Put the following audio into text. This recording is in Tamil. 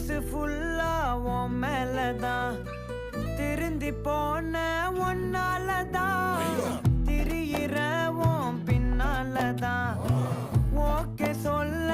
மனசு ஃபுல்லா உன் மேலதான் திருந்தி போன ஒன்னாலதான் திரியிற உன் பின்னாலதான் ஓகே சொல்ல